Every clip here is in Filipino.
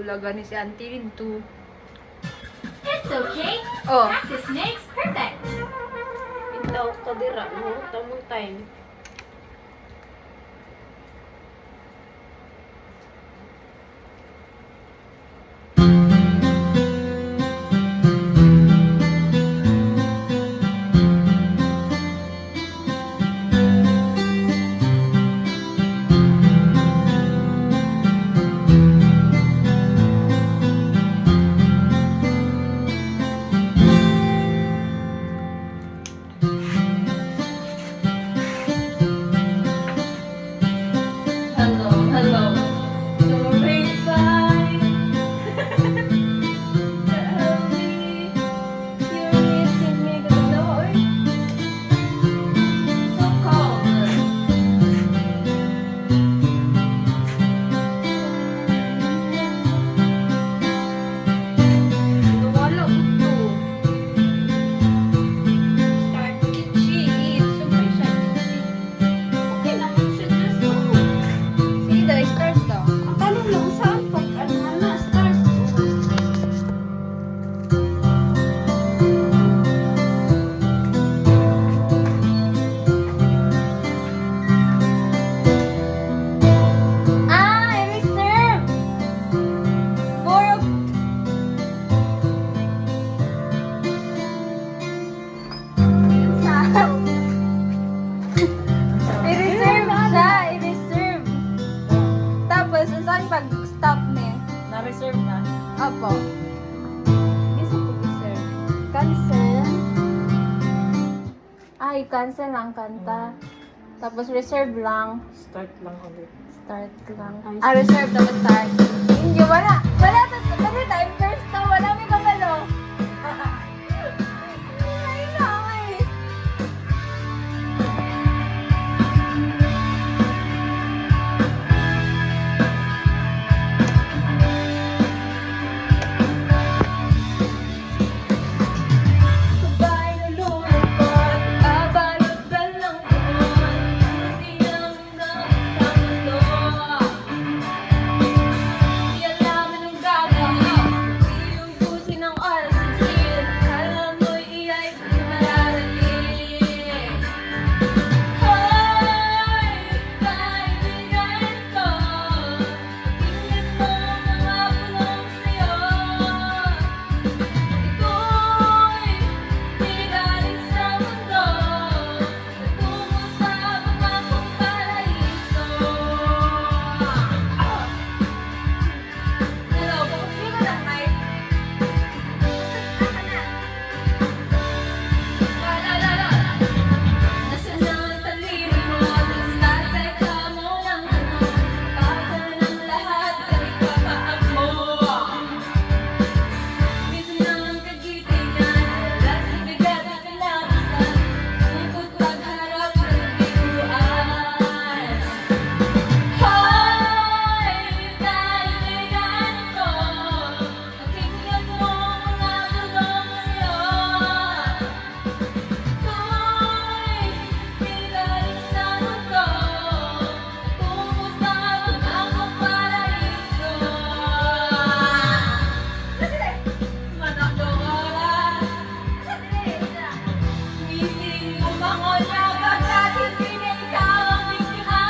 Bulaga ni si Auntie Rintu. It's okay. Oh. Practice makes perfect. Itaw ka dira, no? Tamang time. Hello, hello. You're very fine. Tell me you're missing me, Lord. So cold. Wala ko to. Start kitchi. Super siya kitchi. Okay naman siya just so. Sige daw, start daw. Ang tanong lang saan pag ano na start. Ah, I reserve! Borok! I-reserve siya, i-reserve. Tapos, saan pag-stop ni? Na-reserve na. Apo. Gusto ko reserve. Cancel. Ay, cancel ang kanta. Tapos, reserve lang. Start lang ulit. Start lang. Ay, Ah, reserve tapos start. Hindi, wala. Wala. Kasi time first to. Wala may kabalo. Ay, nakay. Sabay nalulungkot, abalot ka lang doon. Hindi lang sa mundo. Di alam anong gagawin. Iubusin ang oras sa chill. Alam mo'y iya'y di mararating. Hoy, kaibigan ko, tingnan mo ang mga bulong sa'yo. Ito'y di galing sa mundo, tungo sa pangakong paraiso. Hello, kung sino lang may... Nasaan ang taliri mo? Tatay ka mo ng ano? Pagka ng lahat, balik ka pa ako. Minsan ang kagitingan, alas na bigat na kalabasan. Ikot pagharap ng biguan. Hoy, kaibigan ko, pakinggan mo mga bulong sa'yo. Ito'y di galing sa mundo, tungo sa pangakong paraiso. Manang oras, ising mo bang wala pagkat hindi na ikaw ang biktima?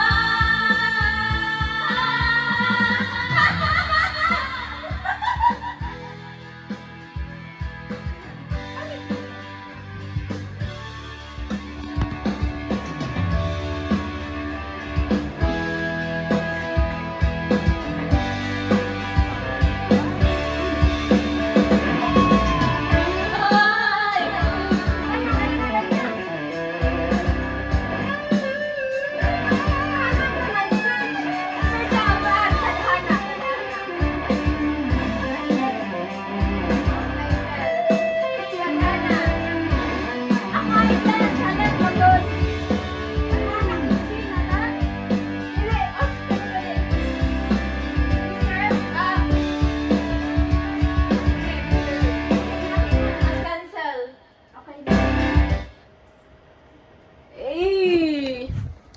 Hey!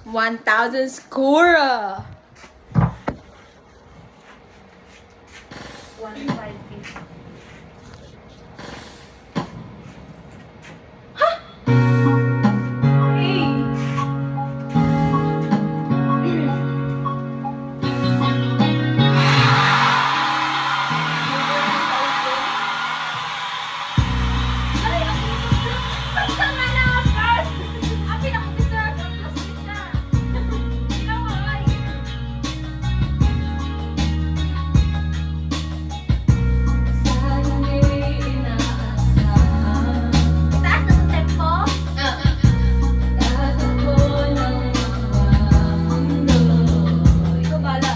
1,000 score! 150. Itaas na sa tempo. Ikaw bala.